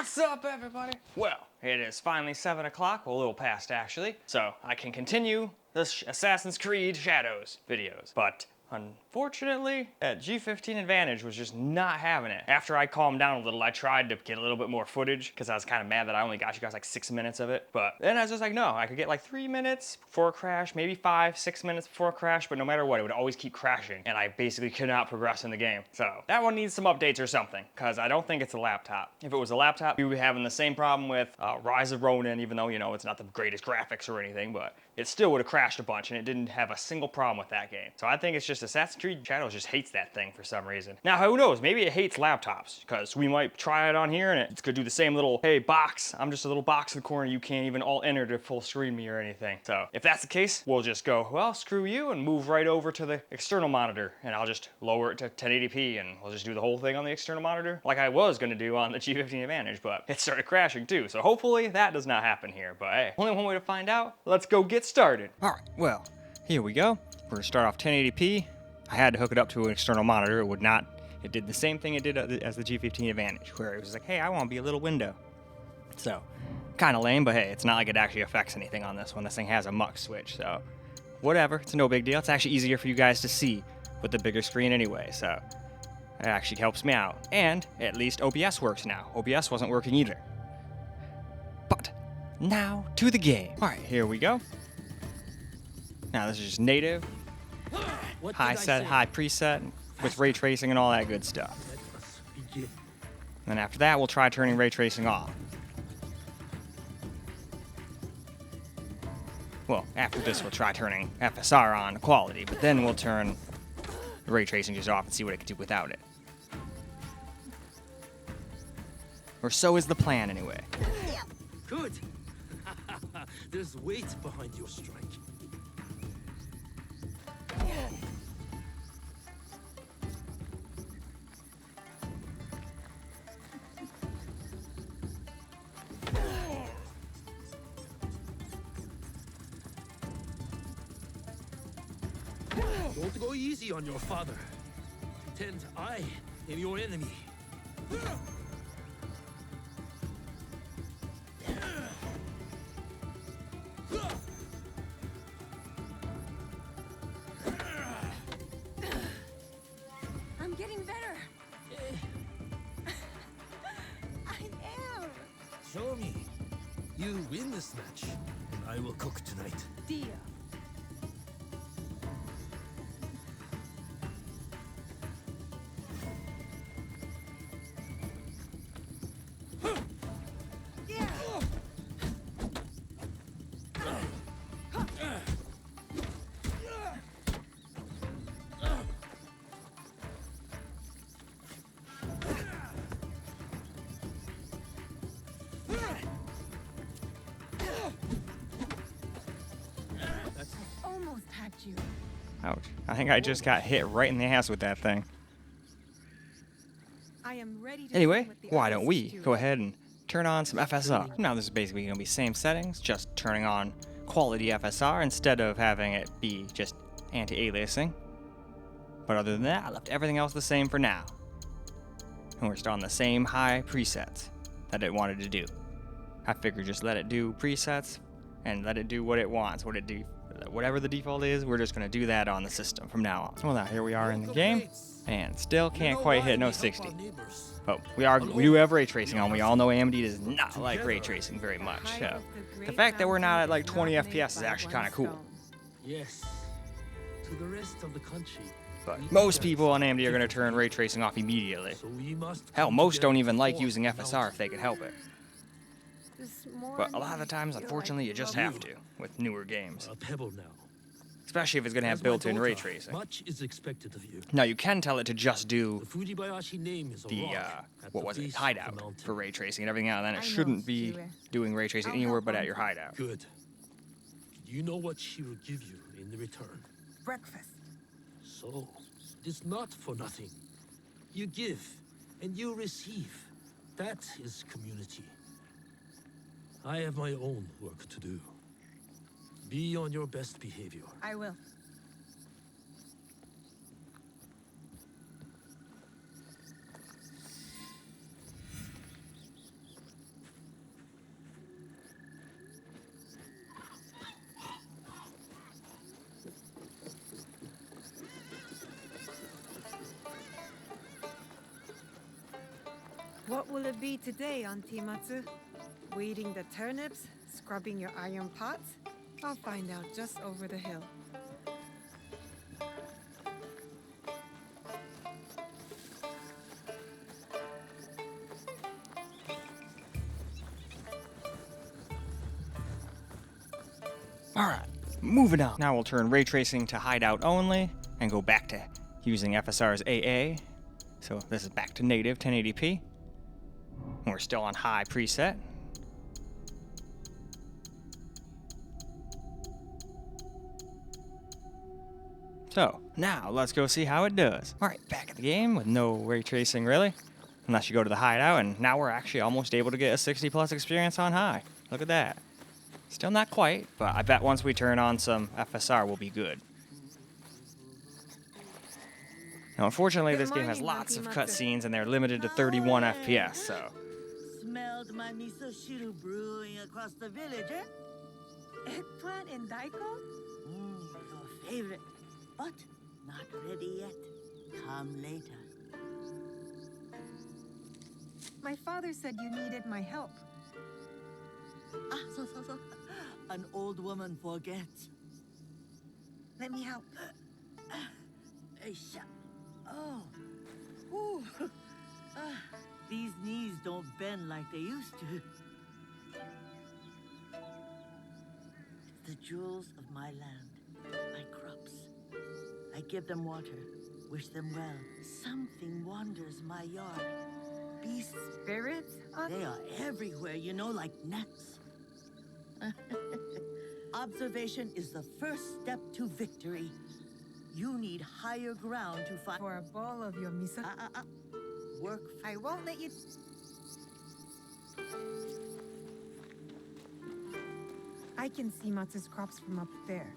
What's up, everybody? Well, it is finally 7 o'clock, well, a little past actually, so I can continue the Assassin's Creed Shadows videos. But unfortunately, that G15 Advantage was just not having it. After I calmed down a little, I tried to get a little bit more footage because I was kind of mad that I only got you guys like 6 minutes of it. But then I was just like, no, I could get like 3 minutes before a crash, maybe 5, 6 minutes before a crash, but no matter what, it would always keep crashing, and I basically could not progress in the game. So that one needs some updates or something, because I don't think it's a laptop. If it was a laptop, we would be having the same problem with Rise of Ronin, even though, you know, it's not the greatest graphics or anything, but it still would have crashed a bunch, and it didn't have a single problem with that game. So I think it's just Assassin's Creed Shadows just hates that thing for some reason. Now, who knows? Maybe it hates laptops, because we might try it on here, and it's gonna do the same little, hey, box, I'm just a little box in the corner, you can't even alt enter to full screen me or anything. So if that's the case, we'll just go, well, screw you, and move right over to the external monitor, and I'll just lower it to 1080p, and we'll just do the whole thing on the external monitor, like I was gonna do on the G15 Advantage, but it started crashing too. So hopefully that does not happen here, but hey, only one way to find out. Let's go get started. All right, well, here we go. We're gonna start off 1080p. I had to hook it up to an external monitor. It would not, it did the same thing it did as the G15 Advantage, where it was like, hey, I want to be a little window. So, kind of lame, but hey, it's not like it actually affects anything on this one. This thing has a mux switch, so whatever. It's no big deal. It's actually easier for you guys to see with the bigger screen anyway, so it actually helps me out. And at least OBS works now. OBS wasn't working either. But now to the game. All right, here we go. Now this is just native, high preset with ray tracing and all that good stuff. And then after that, we'll try turning ray tracing off. Well, after this, we'll try turning FSR on quality, but then we'll turn the ray tracing just off and see what it can do without it. Or so is the plan, anyway. Good. There's weight behind your strike. Don't go easy on your father. Pretend I am your enemy. I'm getting better. I am. Show me. You win this match, and I will cook tonight. Deal. Almost had you. Ouch. I think I just got hit right in the ass with that thing. I am ready to Anyway, why don't we go ahead and turn on some FSR. Now this is basically going to be same settings, just turning on quality FSR instead of having it be just anti-aliasing. But other than that, I left everything else the same for now. And we're still on the same high presets that it wanted to do. I figured just let it do presets and let it do what it wants, whatever the default is, we're just going to do that on the system from now on. Well, now here we are in the game, and still can't quite hit no 60. But we do have ray tracing on. We all know AMD does not like ray tracing very much. So the fact that we're not at like 20 FPS is actually kind of cool. Yes. To the rest of the country. But most people on AMD are going to turn ray tracing off immediately. Hell, most don't even like using FSR if they can help it. But a lot of the times, unfortunately, you just have to with newer games. Especially if it's going to have built-in ray tracing. Much is expected of you. Now, you can tell it to just do The Fujibayashi name is a the, rock at what the was it, base of hideout the mountain. for ray tracing and everything else, and then it shouldn't be doing ray tracing anywhere but at your hideout. Good. You know what she will give you in the return. Breakfast. So, it's not for nothing. You give, and you receive. That is community. I have my own work to do. Be on your best behavior. I will. What will it be today, Auntie Matsu? Weeding the turnips? Scrubbing your iron pots? I'll find out just over the hill. Alright, moving on. Now we'll turn ray tracing to hideout only and go back to using FSR's AA. So this is back to native 1080p. And we're still on high preset. So now let's go see how it does. Alright, back at the game with no ray tracing really. Unless you go to the hideout, and now we're actually almost able to get a 60 plus experience on high. Look at that. Still not quite, but I bet once we turn on some FSR, we'll be good. Now, unfortunately, this game has lots of cutscenes, and they're limited to 31 FPS, so... Smelled my miso shiru brewing across the village, eh? Eggplant and daiko? Your favorite, but not ready yet. Come later. My father said you needed my help. So. An old woman forgets. Let me help. Aisha. Oh. Ooh. These knees don't bend like they used to. The jewels of my land, my crops. I give them water, wish them well. Something wanders my yard. Beasts, Spirits? they are everywhere, you know, like gnats. Observation is the first step to victory. You need higher ground to find... For a bowl of your miso? Work. I won't let you... I can see Matsu's crops from up there.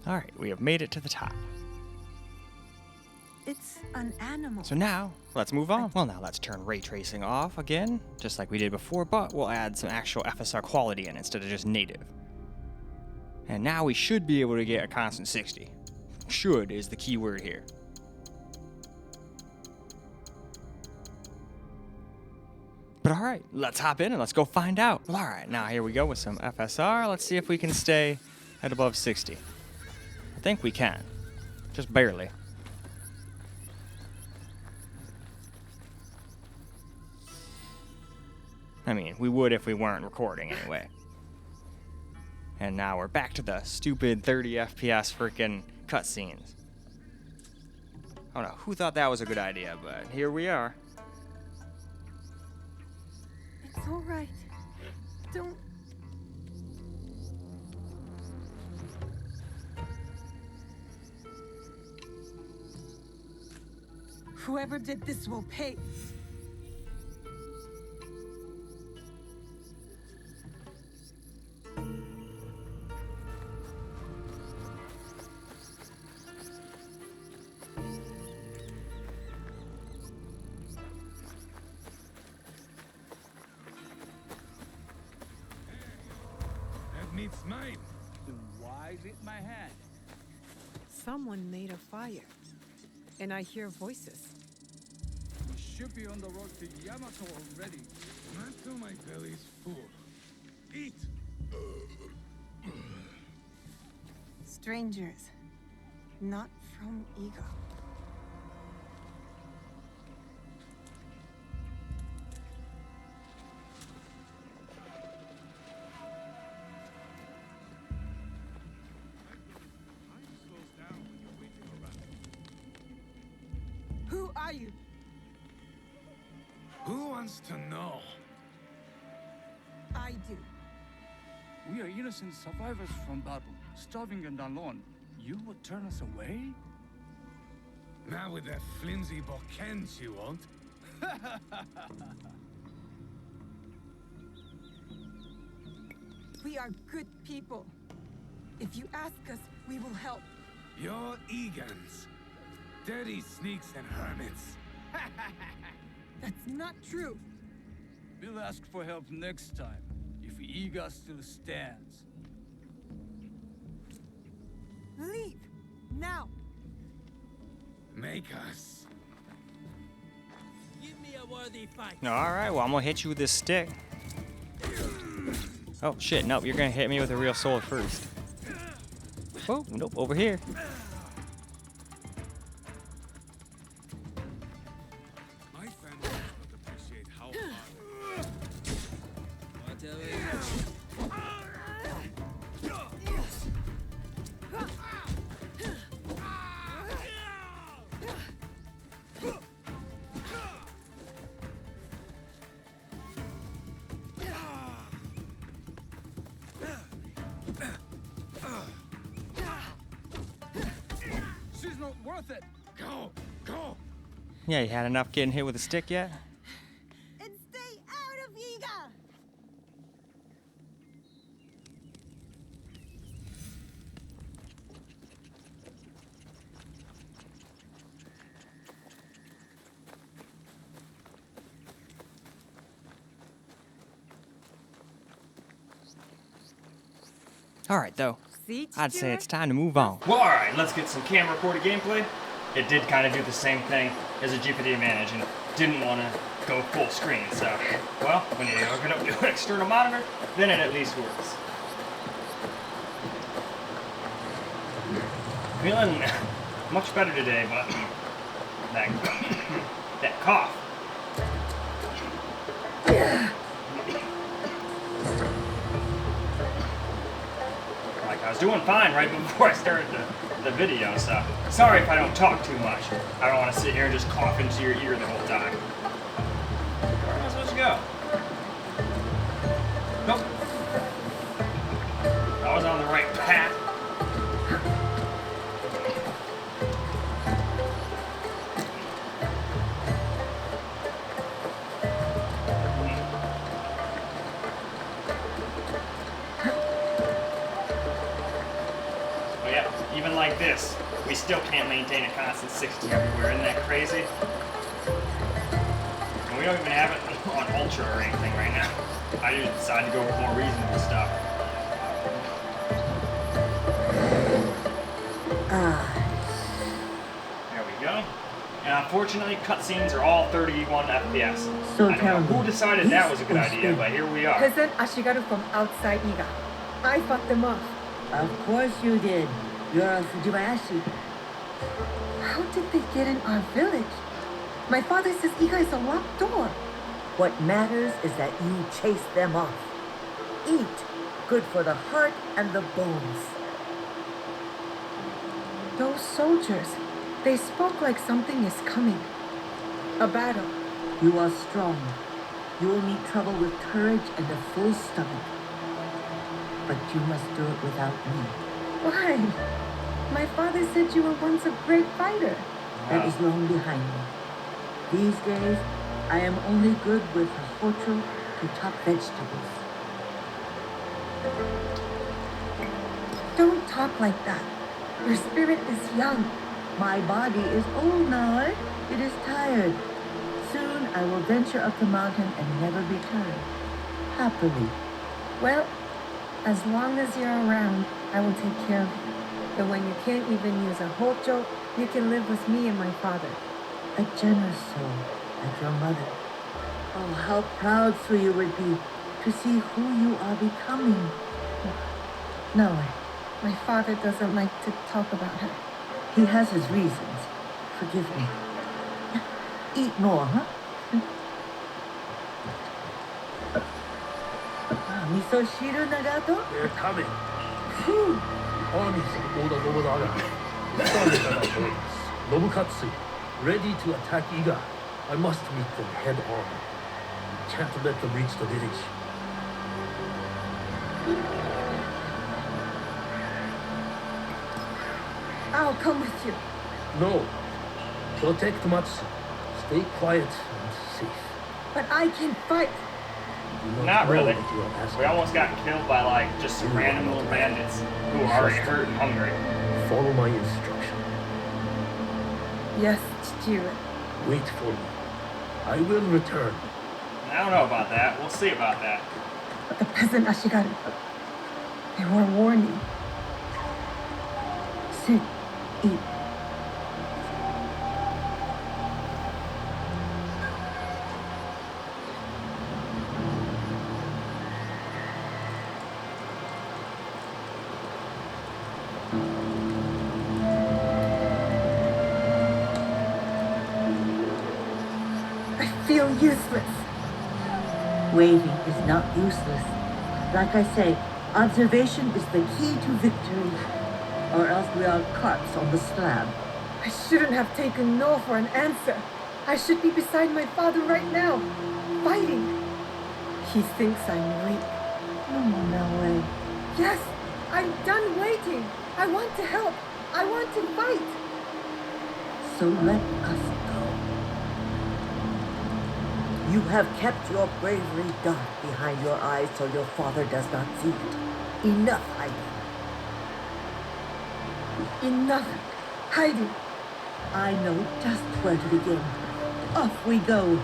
Alright, we have made it to the top. It's an animal. So now, let's move on. Well, now let's turn ray tracing off again, just like we did before, but we'll add some actual FSR quality in instead of just native. And now we should be able to get a constant 60. Should is the key word here. But alright, let's hop in and let's go find out. Well, alright, now here we go with some FSR. Let's see if we can stay at above 60. I think we can. Just barely. I mean, we would if we weren't recording anyway. And now we're back to the stupid 30 FPS freaking cutscenes. I don't know who thought that was a good idea, but here we are. It's all right. Don't... Whoever did this will pay. That meat's mine. Then why is it in my hand? Someone made a fire. And I hear voices. We should be on the road to Yamato already. Not till my belly's full. Eat! Strangers. Not from Ego. Time slows down when you're waiting around. Who are you? wants to know? I do. We are innocent survivors from battle, starving and alone. You would turn us away? Not with that flimsy Bokens, you won't. We are good people. If you ask us, we will help. You're Egans. Dirty sneaks and hermits. That's not true. We'll ask for help next time, if Iga still stands. Leave! Now! Make us. Give me a worthy fight. Alright, well, I'm gonna hit you with this stick. Oh, shit, nope, you're gonna hit me with a real sword first. Oh, nope, over here. My family does not appreciate how hard. Whatever you She's not worth it. Go, go. Yeah, you had enough getting hit with a stick yet? And stay out of Iga! Alright, though. See, I'd say Chira? it's time to move on. Well, alright, let's get some camera recorded gameplay. It did kind of do the same thing as a G50 Advantage and didn't want to go full screen, so, well, when you hook it up to an external monitor, then it at least works. Feeling much better today, but that cough. Like, I was doing fine right before I started the video, so sorry if I don't talk too much. I don't want to sit here and just cough into your ear the whole time. Where am I supposed to go? Nope. I was on the right path. But yeah, even like this, we still can't maintain a constant 60 everywhere. Isn't that crazy? And we don't even have it on Ultra or anything right now. I just decided to go with more reasonable stuff. There we go. And unfortunately, cutscenes are all 31 FPS. So I don't know who decided that was a good idea, but here we are. Peasant Ashigaru from outside Iga. I fought them off. Of course you did. You're a Fujibayashi. How did they get in our village? My father says Iga is a locked door. What matters is that you chase them off. Eat. Good for the heart and the bones. Those soldiers, they spoke like something is coming. A battle. You are strong. You will meet trouble with courage and a full stomach. But you must do it without me. Why? My father said you were once a great fighter. That is long behind me. These days, I am only good with hocho to chop vegetables. Don't talk like that. Your spirit is young. My body is old now, eh? It is tired. Soon I will venture up the mountain and never return. Happily. Well, as long as you're around, I will take care of you. But when you can't even use a hocho, you can live with me and my father. A generous soul, like your mother. Oh, how proud Suyu would be to see who you are becoming. No, My father doesn't like to talk about her. he has his reasons. Forgive me. Eat more, huh? Miso shiru Nagato? They're coming. Phew. Armies of Oda Nobunaga. Nobukatsu, ready to attack Iga. I must meet them head on. Can't let them reach the village. I'll come with you. No. Protect Matsu. Stay quiet and safe. But I can fight. You do Not know really. what you are asking. We almost got killed by like just some random little bandits who were already hurt and hungry. Follow my instruction. Yes, Chichiro. Wait for me. I will return. I don't know about that. We'll see about that. But the peasant Ashigaru, they were warning. Sit, eat. I feel useless. Waiting is not useless. Like I say, observation is the key to victory. Or else we are carts on the slab. I shouldn't have taken no for an answer. I should be beside my father right now, fighting. He thinks I'm weak. No way. Yes, I'm done waiting. I want to help. I want to fight. So let us go. You have kept your bravery dark behind your eyes so your father does not see it. Enough hiding. Enough hiding. I know just where to begin. Off we go.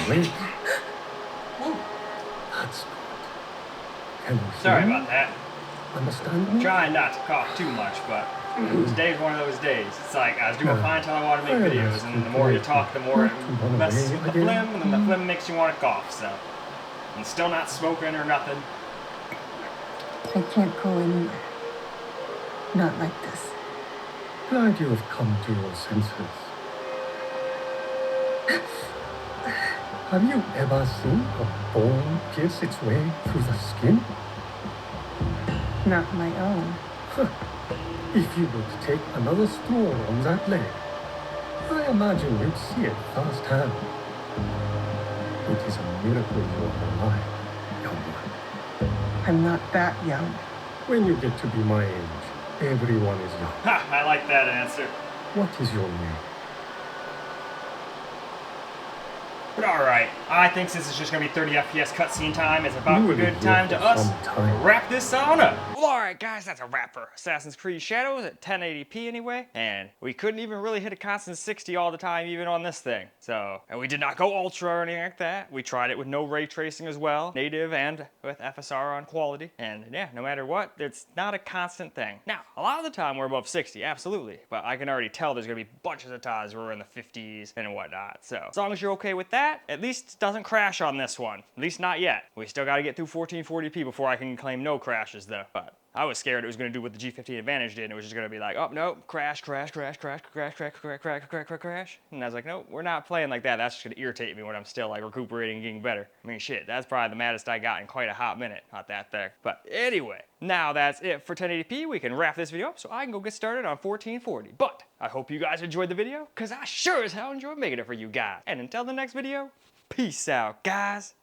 Wait. That's good. Can you hear Sorry me? about that. Understand me? Trying not to cough too much, but today's one of those days. It's like I was doing fine until I wanted to make videos, and the more you talk, the more it messes with the phlegm, and then the phlegm makes you want to cough. So I'm still not smoking or nothing. I can't go anywhere. Not like this. Glad you have come to your senses. Have you ever seen a bone pierce its way through the skin? Not my own. If you would take another stroll on that leg, I imagine you'd see it firsthand. It is a miracle you are alive, young one. I'm not that young. When you get to be my age, everyone is young. Ha! I like that answer. What is your name? But alright, I think since it's just going to be 30 FPS cutscene time, it's about You a good will time live to for us some time. to wrap this on up. Well, alright guys, that's a wrap for Assassin's Creed Shadows at 1080p anyway. And we couldn't even really hit a constant 60 all the time even on this thing. So, and we did not go ultra or anything like that. We tried it with no ray tracing as well, native and with FSR on quality. And yeah, no matter what, it's not a constant thing. Now, a lot of the time we're above 60, absolutely. But I can already tell there's going to be bunches of times where we're in the 50s and whatnot. So, as long as you're okay with that, at least it doesn't crash on this one. At least not yet. We still got to get through 1440p before I can claim no crashes though. But I was scared it was going to do what the G15 Advantage did, and it was just going to be like, oh, no, crash, crash, crash, crash, crash, crash, crash, crash, crash, crash, crash. And I was like, no, we're not playing like that. That's just going to irritate me when I'm still like recuperating and getting better. I mean, shit, that's probably the maddest I got in quite a hot minute. Not that thing. But anyway, now that's it for 1080p. We can wrap this video up so I can go get started on 1440. But I hope you guys enjoyed the video, because I sure as hell enjoyed making it for you guys. And until the next video, peace out, guys.